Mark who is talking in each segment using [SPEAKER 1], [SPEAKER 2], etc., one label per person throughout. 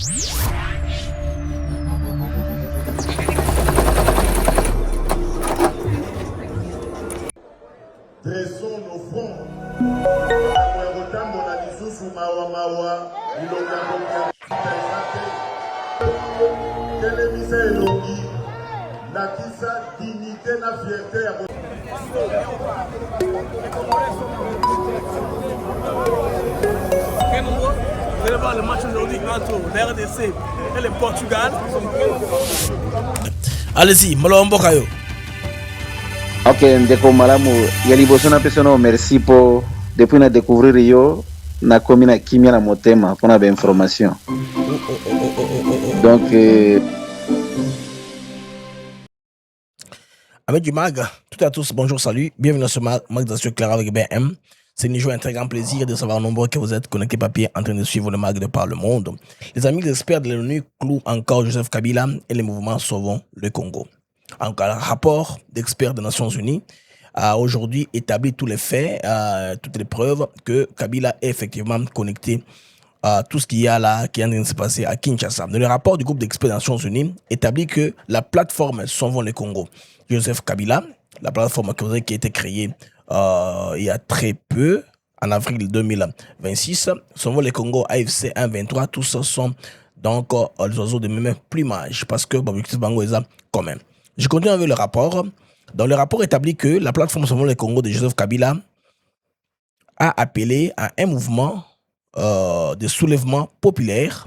[SPEAKER 1] Dressons nos fronts. Dignité na fierté.
[SPEAKER 2] Vous allez voir le match aujourd'hui entre la RDC et le Portugal. Allez-y, Malombo Kayo.
[SPEAKER 3] Ok, ndeko malamu yaliboso na peso no merci pour depuis na découvrir yo na komina kimia na motema pour na ba information. Donc
[SPEAKER 2] Avec du mag, tout à tous, bonjour, salut, bienvenue dans ce mag d'Action Clara avec BM. C'est une joie, un très grand plaisir de savoir nombreux que vous êtes connectés papier en train de suivre le mag de par le monde. Les amis experts de l'ONU clouent encore Joseph Kabila et les mouvements Sauvons le Congo. Un rapport d'experts des Nations Unies a aujourd'hui établi tous les faits, toutes les preuves que Kabila est effectivement connecté à tout ce qu'il y a là, qui est en train de se passer à Kinshasa. Dans le rapport du groupe d'experts des Nations Unies établit que la plateforme Sauvons le Congo, Joseph Kabila, la plateforme qui a été créée il y a très peu, en avril 2026, Sauvons le Congo, AFC 123, tous sont donc les oiseaux de même plumage parce que l'objectif Bango est commun. Je continue avec le rapport. Dans le rapport établit que la plateforme Sauvons le Congo de Joseph Kabila a appelé à un mouvement de soulèvement populaire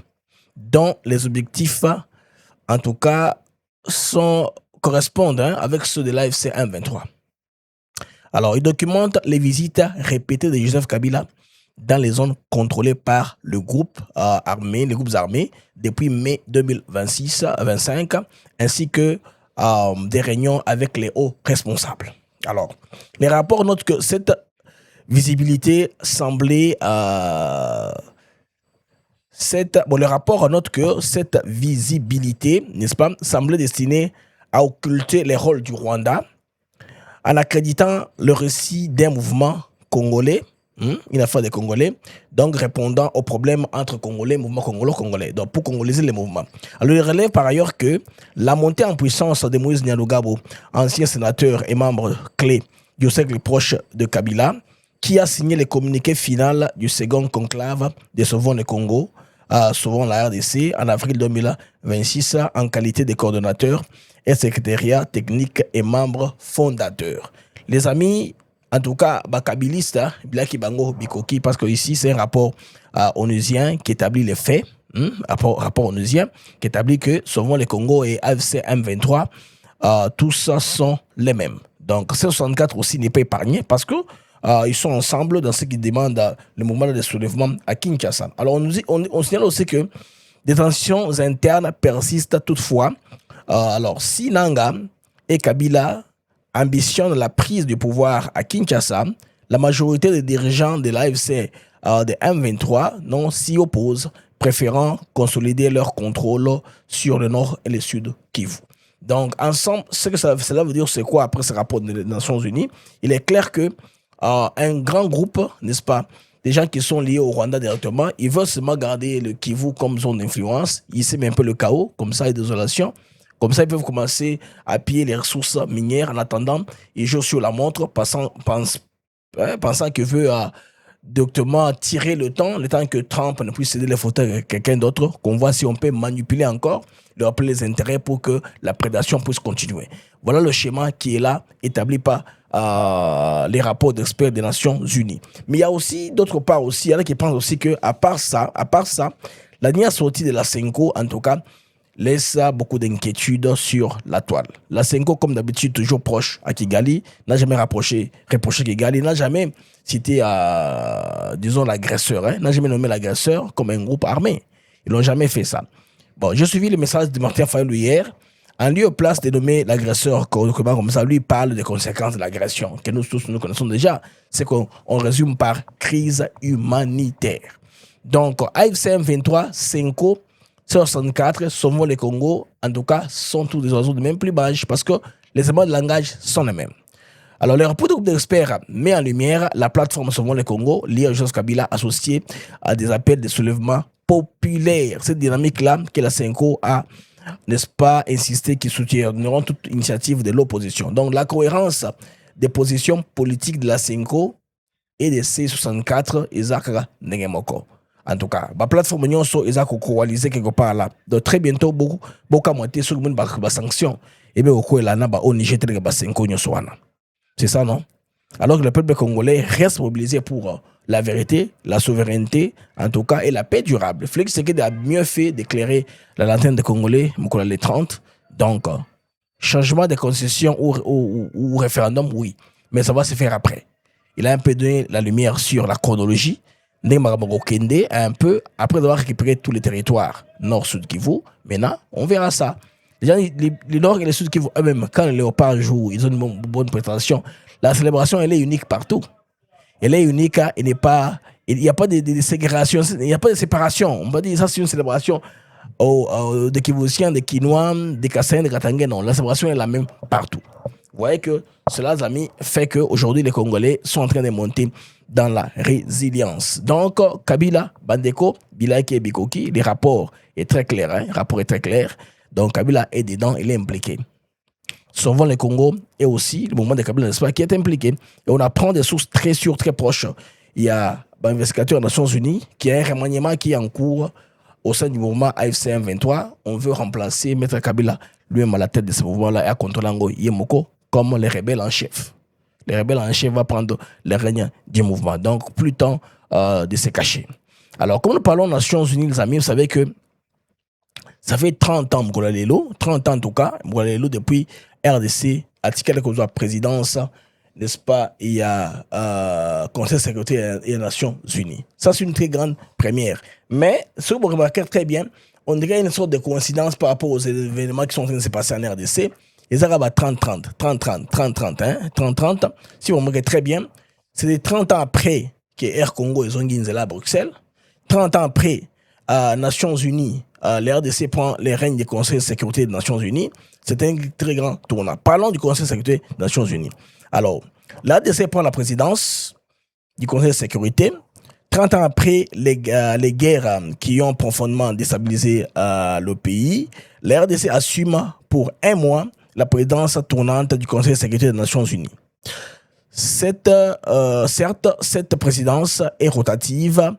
[SPEAKER 2] dont les objectifs, en tout cas, correspondent avec ceux de l'AFC 123. Alors, il documente les visites répétées de Joseph Kabila dans les zones contrôlées par le groupe armé, les groupes armés depuis mai 2026-25, ainsi que des réunions avec les hauts responsables. Alors, les rapports notent que cette visibilité semblait... le rapport note que cette visibilité, n'est-ce pas, semblait destinée à occulter les rôles du Rwanda en accréditant le récit d'un mouvement congolais, une affaire des Congolais, donc répondant aux problèmes entre Congolais, mouvement congolais, donc pour congolaiser les mouvements. Alors il relève par ailleurs que la montée en puissance de Moïse Nyalugabo, ancien sénateur et membre clé du cercle proche de Kabila, qui a signé le communiqué final du second conclave de Sauvons le Congo, Sauvons la RDC, en avril 2026, en qualité de coordonnateur et secrétariat technique et membre fondateur. Les amis, en tout cas, bakabilistes, Bilaki Bango Bikoki, parce que ici c'est un rapport onusien qui établit les faits, rapport onusien qui établit que Sauvons le Congo et AFC M23, tous sont les mêmes. Donc C64 aussi n'est pas épargné parce que ils sont ensemble dans ce qui demande le mouvement de soulèvement à Kinshasa. Alors on signale aussi que des tensions internes persistent toutefois. Alors si Nanga et Kabila ambitionnent la prise du pouvoir à Kinshasa, la majorité des dirigeants de l'AFC de M23 s'y opposent, préférant consolider leur contrôle sur le nord et le sud Kivu. Donc ensemble, ce que cela veut dire, c'est quoi après ce rapport des Nations Unies? Il est clair que un grand groupe, n'est-ce pas, des gens qui sont liés au Rwanda directement, ils veulent seulement garder le Kivu comme zone d'influence. Ils sèment un peu le chaos, comme ça, et désolation. Comme ça, ils peuvent commencer à piller les ressources minières. En attendant, ils jouent sur la montre, pensant qu'ils veulent directement tirer le temps que Trump ne puisse céder les fauteuils à quelqu'un d'autre, qu'on voit si on peut manipuler encore, leur appeler les intérêts pour que la prédation puisse continuer. Voilà le schéma qui est là, établi par les rapports d'experts des Nations Unies. Mais il y a aussi, d'autre part aussi, il y en a qui pensent aussi qu'à part ça, la dernière sortie de la Senko, en tout cas, laisse beaucoup d'inquiétudes sur la toile. La Senko, comme d'habitude, toujours proche à Kigali, n'a jamais reproché Kigali, n'a jamais cité, disons, l'agresseur, n'a jamais nommé l'agresseur comme un groupe armé. Ils n'ont jamais fait ça. Bon, j'ai suivi le message de Martin Fayulu hier. En lieu et place de nommer l'agresseur comme ça, lui parle des conséquences de l'agression, que nous tous nous connaissons déjà. C'est qu'on résume par crise humanitaire. Donc, AFC M23, Senko, 64, Sauvons le Congo, en tout cas, sont tous des oiseaux de même plumage parce que les éléments de langage sont les mêmes. Alors, le rapport du groupe d'experts met en lumière la plateforme Sauvons le Congo, liée à Joseph Kabila, associée à des appels de soulèvement populaire. Cette dynamique-là que la Senko a, n'est-ce pas, insisté, qui soutiendront toute initiative de l'opposition. Donc, la cohérence des positions politiques de la Senko et de C64, Isaac Nengemoko. En tout cas, la plateforme Nyonso, Isaac coalisé quelque part là. Donc, très bientôt, beaucoup à moitié sur le monde va sanction. Et bien, au là, on y jette les Senko Nyonso. C'est ça, non? Alors que le peuple congolais reste mobilisé pour la vérité, la souveraineté, en tout cas, et la paix durable. Félix Tshisekedi a mieux fait d'éclairer la lanterne des Congolais, Moukoula les 30. Donc, changement de constitution ou référendum, oui. Mais ça va se faire après. Il a un peu donné la lumière sur la chronologie. Ndemarabago Kende a un peu, après avoir récupéré tous les territoires nord-sud Kivu, maintenant, on verra ça. Les nord et les sud Kivu, eux-mêmes, quand les léopards jouent, ils ont une bonne prétention. La célébration, elle est unique partout. Elle est unique, il n'y a pas de ségrégation, il n'y a pas de séparation. On va dire ça, c'est une célébration des Kivusiens, des Kinois, des Kassaïens, des Katangais. Non, la célébration est la même partout. Vous voyez que cela, amis, fait qu'aujourd'hui, les Congolais sont en train de monter dans la résilience. Donc, Kabila, Bandeko, Bilaïke et Bikoki, le rapport est très clair. Le rapport est très clair. Donc, Kabila est dedans, il est impliqué. Souvent, le Congo est aussi le mouvement de Kabila, n'est-ce pas, qui est impliqué. Et on apprend des sources très sûres, très proches. Il y a un investigateur des Nations Unies qui a un remaniement qui est en cours au sein du mouvement AFC M23. On veut remplacer Maître Kabila, lui-même à la tête de ce mouvement-là, et à Kontolango Yemoko, comme les rebelles en chef. Les rebelles en chef vont prendre le règne du mouvement. Donc, plus temps de se cacher. Alors, comme nous parlons des Nations Unies, les amis, vous savez que ça fait 30 ans, Mgola Lelo, 30 ans en tout cas, Mgola Lelo depuis RDC, à Tikal Kozwa présidence, n'est-ce pas, il y a Conseil de sécurité et Nations Unies. Ça, c'est une très grande première. Mais, ce que vous remarquez très bien, on dirait une sorte de coïncidence par rapport aux événements qui sont en train de se passer en RDC. Les Arabes à 30-30, 30-30. Si vous remarquez très bien, c'est 30 ans après que Air Congo et Zonginzela à Bruxelles. 30 ans après, Nations Unies, les RDC prend les règnes du Conseil de sécurité des Nations Unies. C'est un très grand tournant. Parlons du Conseil de sécurité des Nations Unies. Alors, la RDC prend la présidence du Conseil de sécurité. 30 ans après les guerres qui ont profondément déstabilisé le pays, la RDC assume pour un mois la présidence tournante du Conseil de sécurité des Nations Unies. Certes, cette présidence est rotative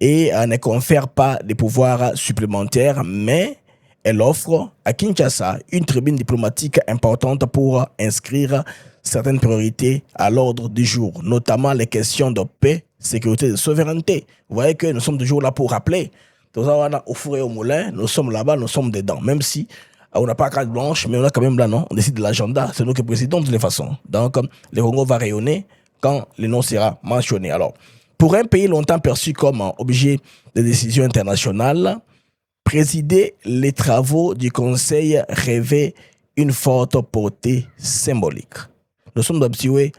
[SPEAKER 2] et ne confère pas des pouvoirs supplémentaires, mais elle offre à Kinshasa une tribune diplomatique importante pour inscrire certaines priorités à l'ordre du jour, notamment les questions de paix, sécurité et de souveraineté. Vous voyez que nous sommes toujours là pour rappeler. Au four et au moulin, nous sommes là-bas, nous sommes dedans. Même si on n'a pas carte blanche, mais on a quand même là, non? On décide de l'agenda. C'est nous qui présidons de toutes les façons. Donc, le Congo va rayonner quand le nom sera mentionné. Alors, pour un pays longtemps perçu comme objet de décision internationale, présider les travaux du Conseil revêt une forte portée symbolique. Nous sommes habitués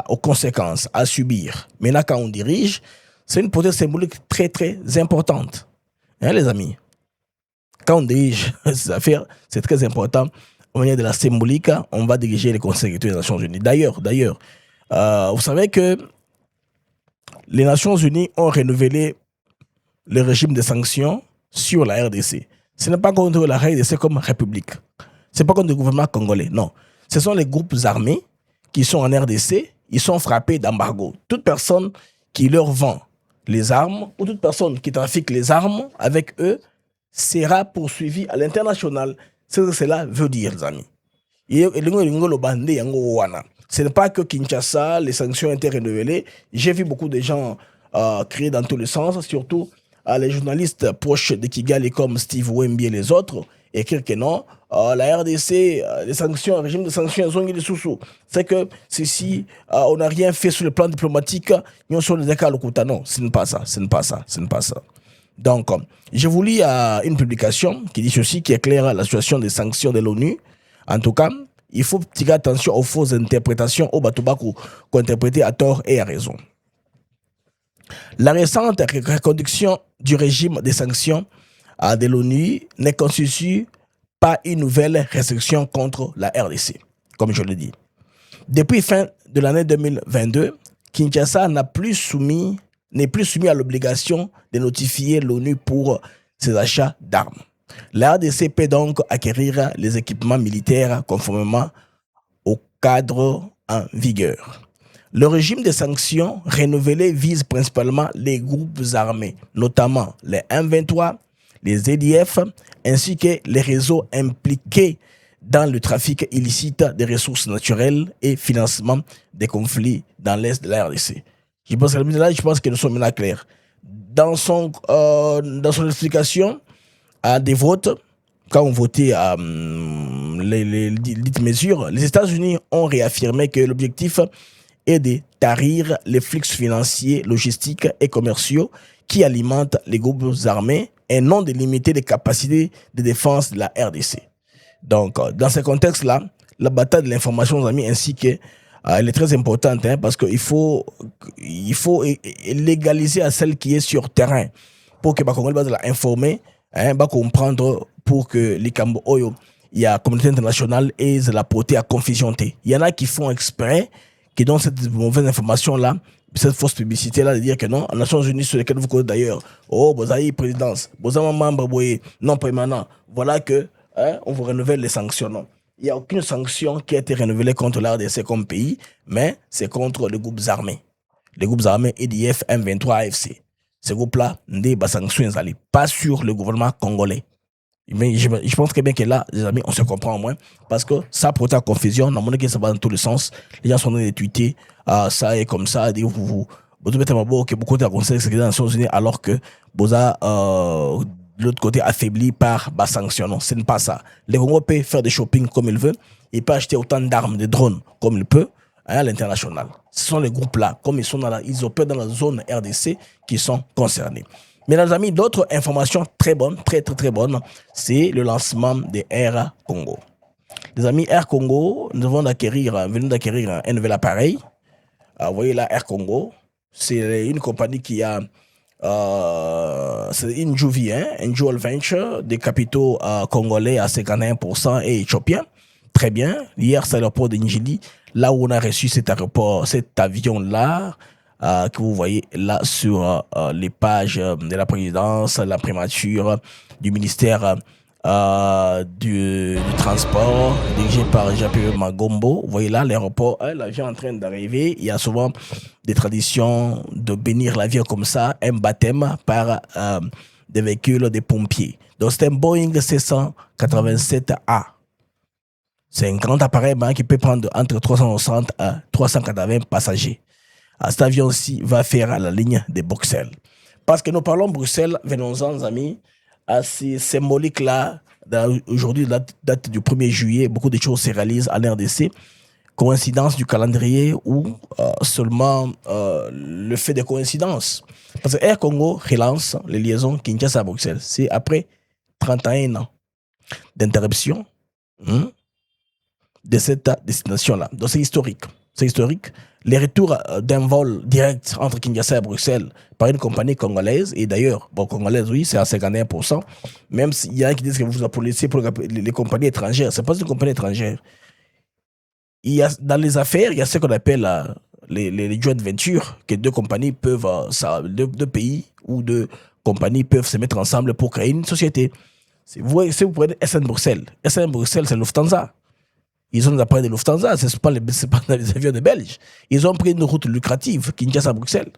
[SPEAKER 2] aux conséquences, à subir. Maintenant, quand on dirige, c'est une portée symbolique très, très importante. Hein, les amis? Quand on dirige ces affaires, c'est très important. Au niveau de la symbolique, on va diriger les Conseils de sécurité des Nations Unies. D'ailleurs, vous savez que les Nations Unies ont renouvelé le régime de sanctions sur la RDC. Ce n'est pas contre la RDC comme république. Ce n'est pas contre le gouvernement congolais, non. Ce sont les groupes armés qui sont en RDC, ils sont frappés d'embargo. Toute personne qui leur vend les armes ou toute personne qui trafique les armes avec eux sera poursuivie à l'international. C'est ce que cela veut dire, les amis. Ce n'est pas que Kinshasa, les sanctions ont été renouvelées. J'ai vu beaucoup de gens crier dans tous les sens, surtout les journalistes proches de Kigali comme Steve Wemby et les autres, écrire que non, la RDC, les sanctions, le régime de sanctions, ils ont mis des sous-sous. C'est que ceci, on n'a rien fait sur le plan diplomatique, nous sommes des écarts au non, ce n'est pas ça. Donc, je vous lis une publication qui dit ceci, qui éclaire la situation des sanctions de l'ONU. En tout cas, il faut tirer attention aux fausses interprétations au Batobaku, qu'on interprète à tort et à raison. La récente reconduction du régime des sanctions de l'ONU ne constitue pas une nouvelle restriction contre la RDC, comme je le dis. Depuis fin de l'année 2022, Kinshasa n'a plus soumis n'est plus soumis à l'obligation de notifier l'ONU pour ses achats d'armes. La RDC peut donc acquérir les équipements militaires conformément au cadre en vigueur. Le régime de sanctions renouvelé vise principalement les groupes armés, notamment les M23, les EDF, ainsi que les réseaux impliqués dans le trafic illicite des ressources naturelles et financement des conflits dans l'Est de la RDC. Je pense que nous sommes maintenant clairs. Dans son explication à des votes, quand on votait les dites mesures, les États-Unis ont réaffirmé que l'objectif est de tarir les flux financiers, logistiques et commerciaux qui alimentent les groupes armés et non de limiter les capacités de défense de la RDC. Donc, dans ce contexte-là, la bataille de l'information, amis, ainsi que elle est très importante parce qu'il faut légaliser à celle qui est sur terrain pour que Bakongo va informer, va comprendre pour que les Cambo Oyo, il y a la communauté internationale et la portée à confusion. Il y en a qui font exprès, qui donnent cette mauvaise information-là, cette fausse publicité-là, de dire que non, les Nations Unies sur lesquelles vous connaissez d'ailleurs, vous avez présidence, vous avez un membre non permanent, voilà que on vous renouvelle les sanctions. Non. Il n'y a aucune sanction qui a été renouvelée contre la RDC comme pays, mais c'est contre les groupes armés. Les groupes armés EDF, M23, AFC. Ces groupes-là, des sanctions, n'allaient pas sur le gouvernement congolais. Mais je pense que bien que là, les amis, on se comprend au moins, parce que ça porte à confusion, dans mon que ça va dans tous les sens. Les gens sont en train de tweeter, ça est comme ça, dire vous mettez ma boue, que beaucoup de conseils des Nations Unies, alors que vous avez de l'autre côté affaibli par la sanction. Non, ce n'est pas ça. Le Congo peut faire des shopping comme il veut, il peut acheter autant d'armes, de drones comme il peut à l'international. Ce sont les groupes-là, comme ils opèrent dans la zone RDC, qui sont concernés. Mais les amis, d'autres informations très bonnes, très bonnes, c'est le lancement de Air Congo. Les amis, Air Congo, nous venons d'acquérir un nouvel appareil. Vous voyez là, Air Congo, c'est une compagnie qui a c'est une Juvi, une Joint Venture des capitaux congolais à 51% et éthiopiens. Très bien. Hier, c'est l'aéroport de Njili, là où on a reçu cet avion-là, que vous voyez là sur les pages de la présidence, la primature du ministère du transport, dirigé par Jean-Pierre Magombo. Vous voyez là l'aéroport, l'avion est en train d'arriver. Il y a souvent des traditions de bénir l'avion comme ça, un baptême par des véhicules des pompiers. Donc c'est un Boeing 787A. C'est un grand appareil qui peut prendre entre 360 à 380 passagers. Cet avion-ci va faire la ligne de Bruxelles. Parce que nous parlons Bruxelles, venons-en, amis, à ces symboliques-là. Aujourd'hui, la date du 1er juillet, beaucoup de choses se réalisent à l'RDC. Coïncidence du calendrier ou seulement le fait de coïncidence. Parce que Air Congo relance les liaisons Kinshasa à Bruxelles. C'est après 31 ans d'interruption de cette destination-là. Donc c'est historique. C'est historique. Les retours d'un vol direct entre Kinshasa et Bruxelles par une compagnie congolaise, et d'ailleurs, congolaise, oui, c'est à 51%, même s'il y en a qui disent que vous applaudissez pour les compagnies étrangères. Ce n'est pas une compagnie étrangère. Dans les affaires, il y a ce qu'on appelle les joint ventures, que deux compagnies peuvent, deux pays ou deux compagnies peuvent se mettre ensemble pour créer une société. Si vous prenez SN Bruxelles, c'est Lufthansa. Ils ont des appareils de Lufthansa, ce n'est pas les avions de Belges. Ils ont pris une route lucrative, Kinshasa-Bruxelles.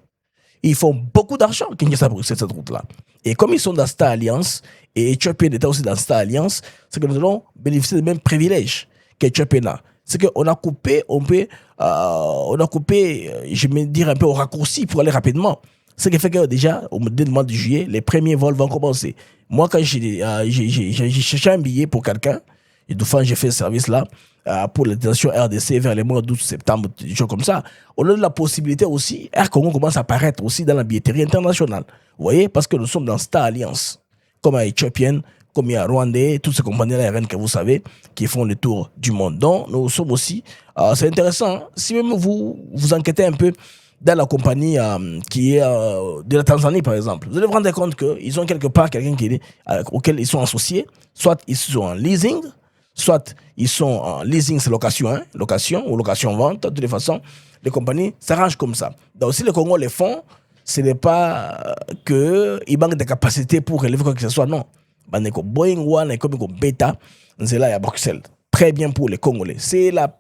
[SPEAKER 2] Ils font beaucoup d'argent, Kinshasa-Bruxelles, cette route-là. Et comme ils sont dans cette alliance, et Éthiopien est aussi dans cette alliance, c'est que nous allons bénéficier des mêmes privilèges qu'Éthiopien a. C'est qu'on a coupé, je vais dire un peu au raccourci pour aller rapidement. Ce qui fait que déjà, au mois de juillet, les premiers vols vont commencer. Moi, quand j'ai cherché un billet pour quelqu'un, et de fois, j'ai fait ce service-là pour l'intégration RDC vers les mois d'août, septembre, des choses comme ça. On a de la possibilité aussi, Air Congo commence à apparaître aussi dans la billetterie internationale. Vous voyez, parce que nous sommes dans cette alliance, comme à Éthiopienne, comme il y a Rwandais, toutes ces compagnies aériennes que vous savez, qui font le tour du monde. Donc, nous sommes aussi, c'est intéressant, si même vous enquêtez un peu dans la compagnie qui est de la Tanzanie, par exemple, vous allez vous rendre compte qu'ils ont quelque part quelqu'un auquel ils sont associés, soit ils sont en leasing, soit ils sont en leasing, c'est location ou location-vente. De toute façon, les compagnies s'arrangent comme ça. Donc, si les Congos les font, ce n'est pas qu'il manque de capacité pour relever quoi que ce soit, non. Bandeko Boeing One et comme Beta, c'est là à Bruxelles. Très bien pour les Congolais. C'est là,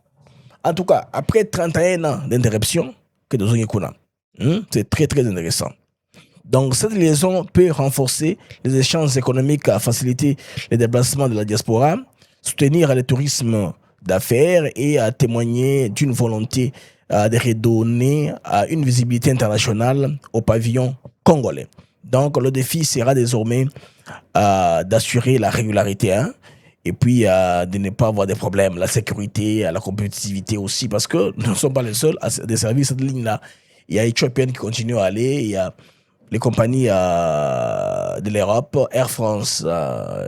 [SPEAKER 2] en tout cas, après 31 ans d'interruption, que nous avons. C'est très très intéressant. Donc, cette liaison peut renforcer les échanges économiques, faciliter les déplacements de la diaspora, soutenir le tourisme d'affaires et témoigner d'une volonté de redonner une visibilité internationale au pavillon congolais. Donc, le défi sera désormais d'assurer la régularité, et puis de ne pas avoir des problèmes, la sécurité, la compétitivité aussi, parce que nous ne sommes pas les seuls à desservir cette ligne-là. Il y a Ethiopian qui continue à aller, il y a les compagnies de l'Europe, Air France,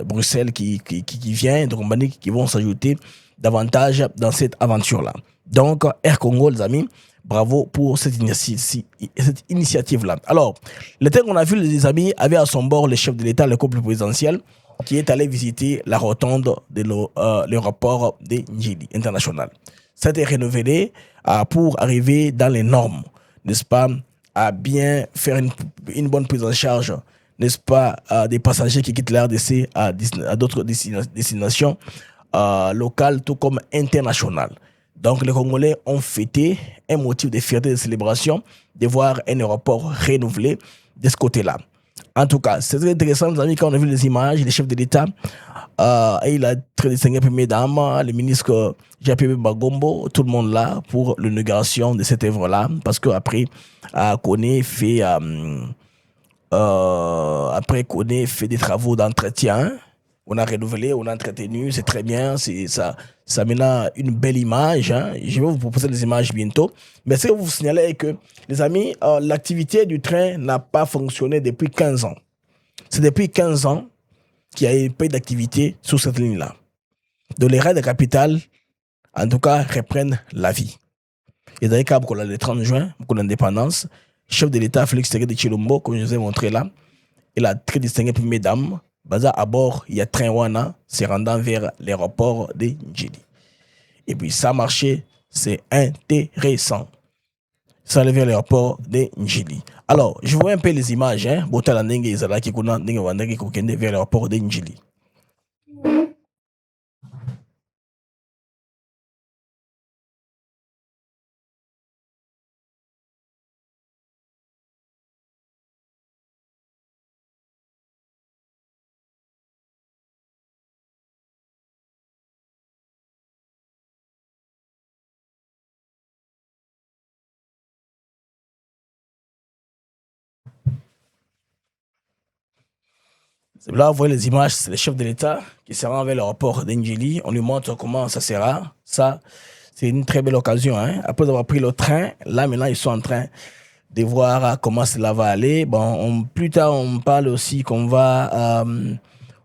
[SPEAKER 2] Bruxelles qui vient, des compagnies qui vont s'ajouter davantage dans cette aventure-là. Donc, Air Congo, les amis, bravo pour cette initiative-là. Alors, le temps qu'on a vu, les amis, avait à son bord le chef de l'État, le couple présidentiel, qui est allé visiter la rotonde de l'aéroport de Njili International. Ça a été renouvelé pour arriver dans les normes, n'est-ce pas, à bien faire une bonne prise en charge, n'est-ce pas, des passagers qui quittent la RDC à d'autres destinations locales, tout comme internationales. Donc, les Congolais ont fêté un motif de fierté et de célébration de voir un aéroport renouvelé de ce côté-là. En tout cas, c'est très intéressant, les amis, quand on a vu les images, les chefs de l'État, et il a très distingué première dame, le ministre JPB Bagombo, tout le monde là pour l'inauguration de cette œuvre-là, parce qu'après, Koné fait des travaux d'entretien. On a renouvelé, on a entretenu, c'est très bien, ça mène une belle image. Je vais vous proposer des images bientôt. Mais ce que vous signalez est que, les amis, l'activité du train n'a pas fonctionné depuis 15 ans. C'est depuis 15 ans qu'il y a eu peu d'activité sur cette ligne-là. Donc les rails de capitale, en tout cas, reprennent la vie. Et d'ailleurs, quand le 30 juin, pour l'indépendance, chef de l'État Félix Tshisekedi Tshilombo, comme je vous ai montré là, et la très distinguée première dame, à bord, il y a train Wana, se rendant vers l'aéroport de Njili. Et puis ça a marché, c'est intéressant. Ça allait vers l'aéroport de Njili. Alors, je vois un peu les images, Botala Ndenge Izala qui connaît Ndenge Wandenge Kokende vers l'aéroport de Njili. Là, vous voyez les images, c'est le chef de l'État qui se rend vers l'aéroport d'Njili. On lui montre comment ça sera. Ça, c'est une très belle occasion. Après avoir pris le train, là, maintenant, ils sont en train de voir comment cela va aller. Bon, plus tard, on parle aussi qu'on va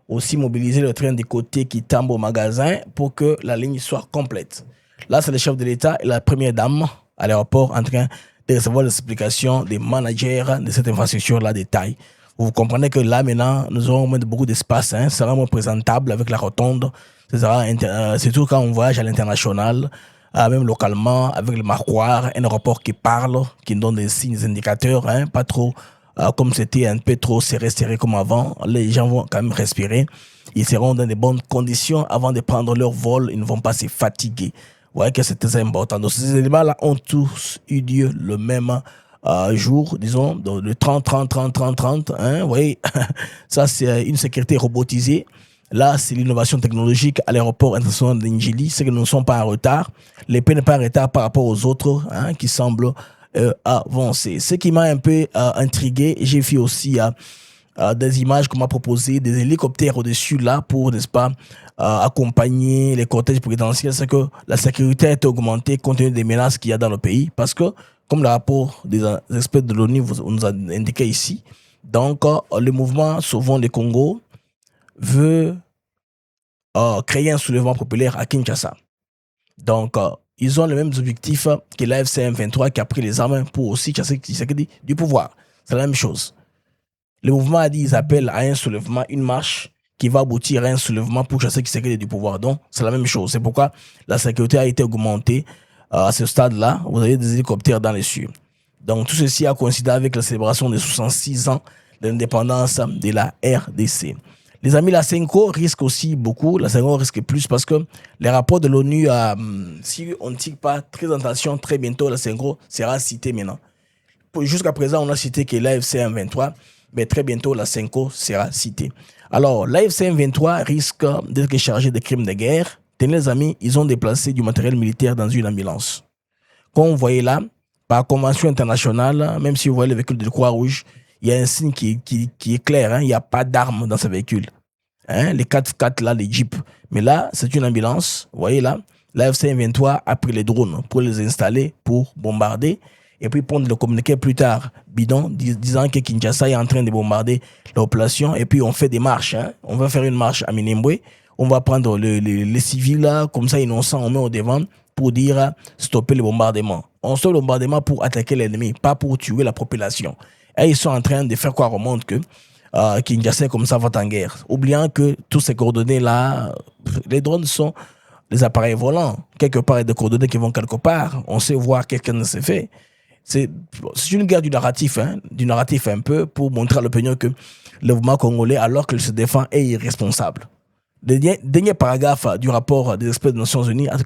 [SPEAKER 2] aussi mobiliser le train du côté qui tombe au magasin pour que la ligne soit complète. Là, c'est le chef de l'État et la première dame à l'aéroport en train de recevoir les explications des managers de cette infrastructure-là de taille. Vous comprenez que là, maintenant, nous aurons beaucoup d'espace, ça sera moins présentable avec la rotonde. Ça sera surtout quand on voyage à l'international, même localement, avec le marquoir, un aéroport qui parle, qui donne des signes, des indicateurs, pas trop comme c'était un peu trop serré comme avant. Les gens vont quand même respirer. Ils seront dans de bonnes conditions avant de prendre leur vol. Ils ne vont pas se fatiguer. Vous voyez que c'est très important. Donc, ces éléments-là ont tous eu lieu le même jour, disons, le 30. Vous voyez, ça, c'est une sécurité robotisée. Là, c'est l'innovation technologique à l'aéroport international de Njili. C'est que nous ne sommes pas en retard. L'épée n'est pas en retard par rapport aux autres qui semblent avancer. Ce qui m'a un peu intrigué, j'ai vu aussi des images qu'on m'a proposées, des hélicoptères au-dessus là pour, n'est-ce pas, accompagner les cortèges présidentiels. C'est que la sécurité a été augmentée compte tenu des menaces qu'il y a dans le pays. Parce que, comme le rapport des experts de l'ONU nous a indiqué ici, donc le mouvement Sauvons le Congo veut créer un soulèvement populaire à Kinshasa. Donc, ils ont les mêmes objectifs que la FCM23 qui a pris les armes pour aussi chasser Tshisekedi du pouvoir. C'est la même chose. Le mouvement a dit qu'ils appellent à un soulèvement, une marche qui va aboutir à un soulèvement pour chasser Tshisekedi du pouvoir. Donc, c'est la même chose. C'est pourquoi la sécurité a été augmentée à ce stade-là. Vous avez des hélicoptères dans les cieux. Donc tout ceci a coïncidé avec la célébration des 66 ans de l'indépendance de la RDC. Les amis, la CENCO risque aussi beaucoup. La CENCO risque plus parce que les rapports de l'ONU, si on ne tire pas très attention, très bientôt, la CENCO sera citée maintenant. Jusqu'à présent, on a cité que l'AFC M23, mais très bientôt, la CENCO sera citée. Alors, l'AFC M23 risque d'être chargé de crimes de guerre. Tenez les amis, ils ont déplacé du matériel militaire dans une ambulance. Comme vous voyez là, par convention internationale, même si vous voyez le véhicule de Croix-Rouge, il y a un signe qui est clair, hein, il n'y a pas d'armes dans ce véhicule. Hein, les 4x4 là, les jeeps. Mais là, c'est une ambulance. Vous voyez là, l'AFC M23 a pris les drones pour les installer, pour bombarder, et puis prendre le communiqué plus tard, bidon, disant que Kinshasa est en train de bombarder la population, et puis on fait des marches. Hein. On va faire une marche à Minembwe, on va prendre les civils là, comme ça innocents, on met au devant pour dire stopper le bombardement. On stoppe le bombardement pour attaquer l'ennemi, pas pour tuer la population. Et ils sont en train de faire croire au monde que Kinshasa comme ça va en guerre. Oubliant que tous ces coordonnées-là, les drones sont des appareils volants. Quelque part, il y a des coordonnées qui vont quelque part. On sait voir quelqu'un ne s'est fait. C'est une guerre du narratif un peu pour montrer à l'opinion que le mouvement congolais, alors qu'il se défend, est irresponsable. Le dernier paragraphe du rapport des experts des Nations Unies a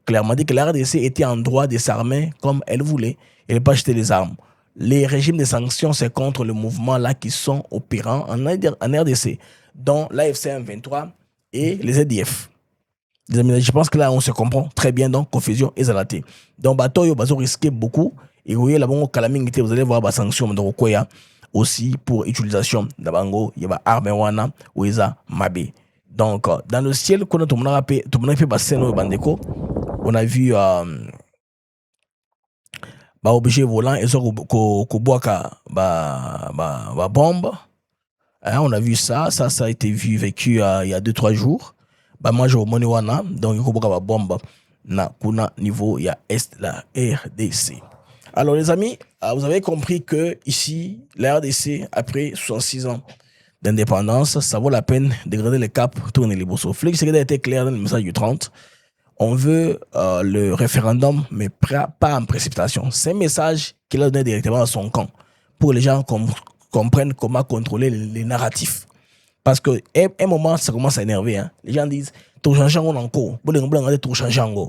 [SPEAKER 2] clairement dit que la RDC était en droit de s'armer comme elle voulait et ne pas acheter les armes. Les régimes de sanctions, c'est contre le mouvement là qui sont opérants en RDC, dont l'AFC M23 et les ZDF. Je pense que là, on se comprend très bien, donc confusion et zalaté. Donc, bateau, ils vont risquer beaucoup. Et vous voyez, là, bon, vous allez voir des sanctions de Rokoya aussi pour utilisation de Bango, il y a Armewana ou Isa Mabe. Donc, dans le ciel, quand on a fait Basseno et Bandeko, on a vu objet volant et ça Koboaka bombe. Hein, on a vu ça a été vécu il y a 2-3 jours. Moi j'ai au Moniwana, donc Koboaka bombe na kuna niveau il y a est la RDC. Alors les amis, vous avez compris que ici la RDC après 66 ans d'indépendance, ça vaut la peine de garder le cap, tourner les bossos. Félix Tshisekedi a été clair dans le message du 30. On veut le référendum, mais pas en précipitation. C'est un message qu'il a donné directement à son camp pour que les gens comprennent comment contrôler les narratifs. Parce qu'à un moment, ça commence à énerver. Hein. Les gens disent tout changer en encore.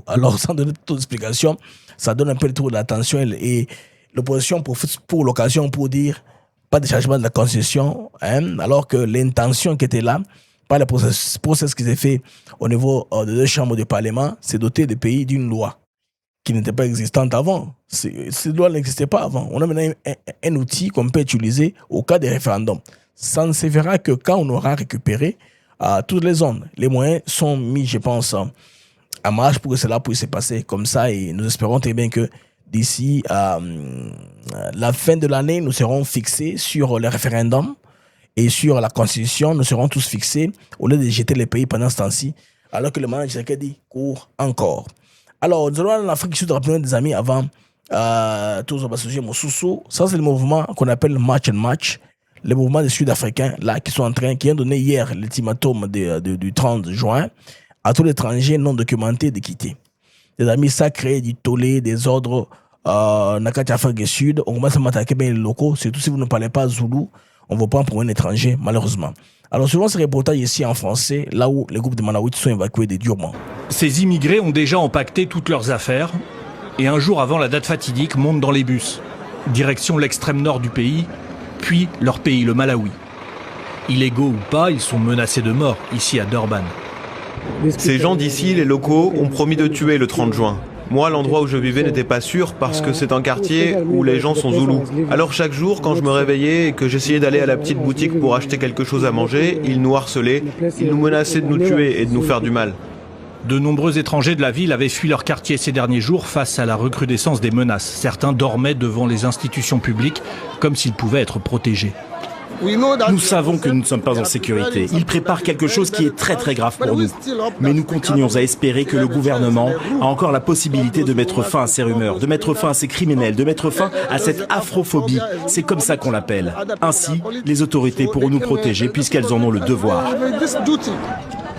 [SPEAKER 2] Alors, sans donner toute explication, ça donne un peu le tour de l'attention et l'opposition pour l'occasion pour dire pas de changement de la constitution, hein, alors que l'intention qui était là, par le process qui s'est fait au niveau de 2 chambres du Parlement, c'est doter le pays d'une loi qui n'était pas existante avant. Cette loi n'existait pas avant. On a maintenant un outil qu'on peut utiliser au cas des référendums. Ça ne se verra que quand on aura récupéré toutes les zones. Les moyens sont mis, je pense, en marche pour que cela puisse se passer comme ça. Et nous espérons très bien que d'ici la fin de l'année, nous serons fixés sur le référendum et sur la Constitution. Nous serons tous fixés au lieu de jeter les pays pendant ce temps-ci, alors que le manager dit court encore. Alors, nous allons en Afrique du Sud rappeler des amis avant tous les associés Moussoussou. Ça, c'est le mouvement qu'on appelle Match and Match. Les mouvements des Sud-Africains là, qui ont donné hier l'ultimatum du 30 juin à tous les étrangers non documentés de quitter. Les amis, ça crée du tollé, des ordres dans l'Afrique du Sud. On commence à m'attaquer bien les locaux, surtout si vous ne parlez pas Zoulou. On vous prend pour un étranger, malheureusement. Alors, selon ce reportage ici en français, là où les groupes de Manawit sont évacués des Durban.
[SPEAKER 4] Ces immigrés ont déjà empaqueté toutes leurs affaires et un jour avant la date fatidique, montent dans les bus. Direction l'extrême nord du pays, puis leur pays, le Malawi. Illégaux ou pas, ils sont menacés de mort ici à Durban.
[SPEAKER 5] Ces gens d'ici, les locaux, ont promis de tuer le 30 juin. Moi, l'endroit où je vivais n'était pas sûr parce que c'est un quartier où les gens sont zoulous. Alors chaque jour, quand je me réveillais et que j'essayais d'aller à la petite boutique pour acheter quelque chose à manger, ils nous harcelaient, ils nous menaçaient de nous tuer et de nous faire du mal.
[SPEAKER 4] De nombreux étrangers de la ville avaient fui leur quartier ces derniers jours face à la recrudescence des menaces. Certains dormaient devant les institutions publiques comme s'ils pouvaient être protégés.
[SPEAKER 6] Nous savons que nous ne sommes pas en sécurité. Ils préparent quelque chose qui est très très grave pour nous. Mais nous continuons à espérer que le gouvernement a encore la possibilité de mettre fin à ces rumeurs, de mettre fin à ces criminels, de mettre fin à cette afrophobie. C'est comme ça qu'on l'appelle. Ainsi, les autorités pourront nous protéger puisqu'elles en ont le devoir.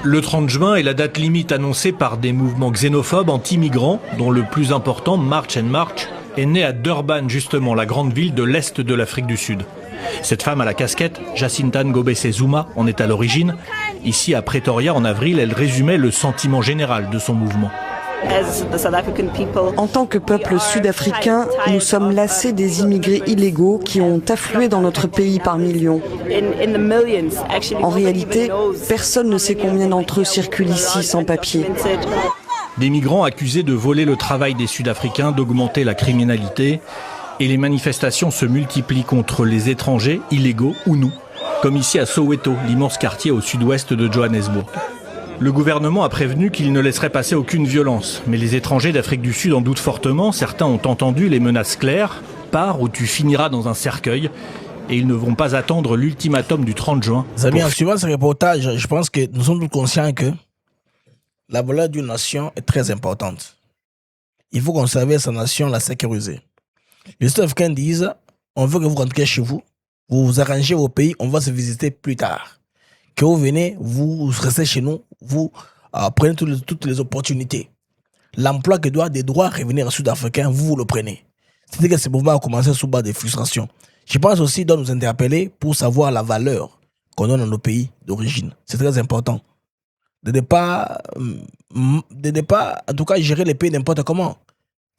[SPEAKER 4] Le 30 juin est la date limite annoncée par des mouvements xénophobes anti-migrants, dont le plus important, March and March, est née à Durban, justement, la grande ville de l'Est de l'Afrique du Sud. Cette femme à la casquette, Jacinta Ngobese Zuma, en est à l'origine. Ici, à Pretoria, en avril, elle résumait le sentiment général de son mouvement.
[SPEAKER 7] En tant que peuple sud-africain, nous sommes lassés des immigrés illégaux qui ont afflué dans notre pays par millions. En réalité, personne ne sait combien d'entre eux circulent ici sans papier.
[SPEAKER 4] Des migrants accusés de voler le travail des Sud-Africains, d'augmenter la criminalité. Et les manifestations se multiplient contre les étrangers, illégaux ou nous, comme ici à Soweto, l'immense quartier au sud-ouest de Johannesburg. Le gouvernement a prévenu qu'il ne laisserait passer aucune violence, mais les étrangers d'Afrique du Sud en doutent fortement. Certains ont entendu les menaces claires, pars ou tu finiras dans un cercueil, et ils ne vont pas attendre l'ultimatum du 30 juin.
[SPEAKER 2] Amis, en suivant ce reportage, je pense que nous sommes tous conscients que la valeur d'une nation est très importante. Il faut conserver sa nation, la sécuriser. Les Sud-Africains disent, on veut que vous rentriez chez vous, vous arrangez vos pays, on va se visiter plus tard. Que vous venez, vous restez chez nous, vous prenez toutes les opportunités. L'emploi qui doit des droits revenir aux Sud-Africains, vous le prenez. C'est-à-dire que ce mouvement a commencé sous bas des frustrations. Je pense aussi qu'il doit nous interpeller pour savoir la valeur qu'on donne dans nos pays d'origine. C'est très important. De ne pas, en tout cas, gérer les pays n'importe comment.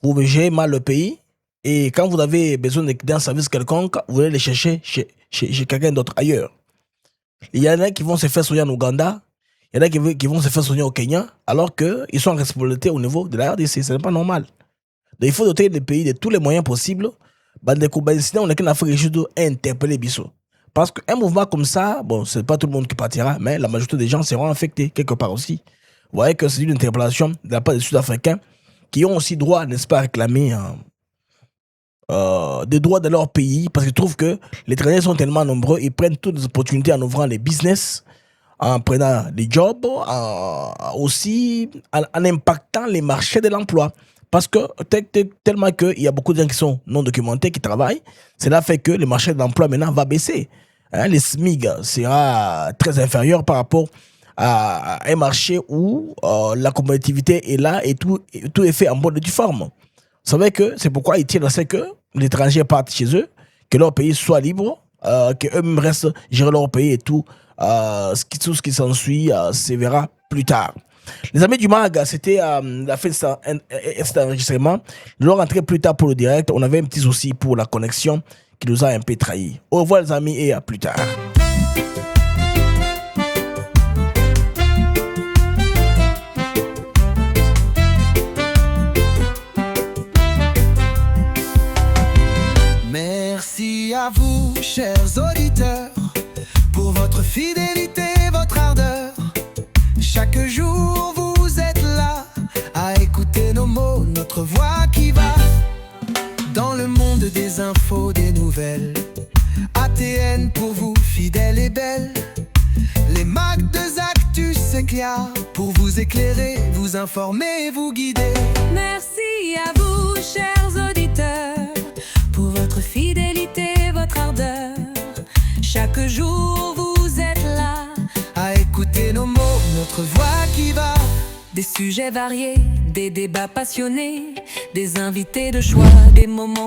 [SPEAKER 2] Vous gérez mal le pays et quand vous avez besoin d'un service quelconque, vous allez le chercher chez quelqu'un d'autre ailleurs. Il y en a qui vont se faire soigner en Ouganda, il y en a qui vont se faire soigner au Kenya, alors qu'ils sont en responsabilité au niveau de la RDC. Ce n'est pas normal. Donc, il faut doter les pays de tous les moyens possibles. Sinon, on est qu'en Afrique du Sud à interpeller Bissau. Parce qu'un mouvement comme ça, bon, c'est pas tout le monde qui partira, mais la majorité des gens seront affectés quelque part aussi. Vous voyez que c'est une interpellation de la part des Sud-Africains qui ont aussi droit, n'est-ce pas, à réclamer des droits de leur pays, parce qu'ils trouvent que les étrangers sont tellement nombreux, ils prennent toutes les opportunités en ouvrant les business, en prenant des jobs, aussi en impactant les marchés de l'emploi. Parce que tellement qu'il y a beaucoup de gens qui sont non documentés, qui travaillent, cela fait que le marché de l'emploi maintenant va baisser. Les SMIG sera très inférieur par rapport à un marché où la compétitivité est là et tout est fait en bonne et due forme. Vous savez que c'est pourquoi ils tirent à ce que les étrangers partent chez eux, que leur pays soit libre, qu'eux-mêmes restent gérer leur pays et tout ce qui s'ensuit se verra plus tard. Les amis du MAG, c'était la fin de cet enregistrement. Nous allons rentrer plus tard pour le direct. On avait un petit souci pour la connexion qui nous a un peu trahis. Au revoir les amis et à plus tard.
[SPEAKER 8] Merci à vous, chers auditeurs, pour votre fidélité, votre ardeur. Chaque jour vous êtes là à écouter nos mots, notre voix qui va dans le monde des infos, des nouvelles. ATN pour vous, fidèle et belle. Les Mac de Actus s'éclairent pour vous éclairer, vous informer et vous guider.
[SPEAKER 9] Merci à vous, chers auditeurs, pour votre fidélité, votre ardeur. Chaque jour vous êtes là
[SPEAKER 8] à écouter nos mots, notre voix qui va.
[SPEAKER 9] Des sujets variés, des débats passionnés, des invités de choix, des moments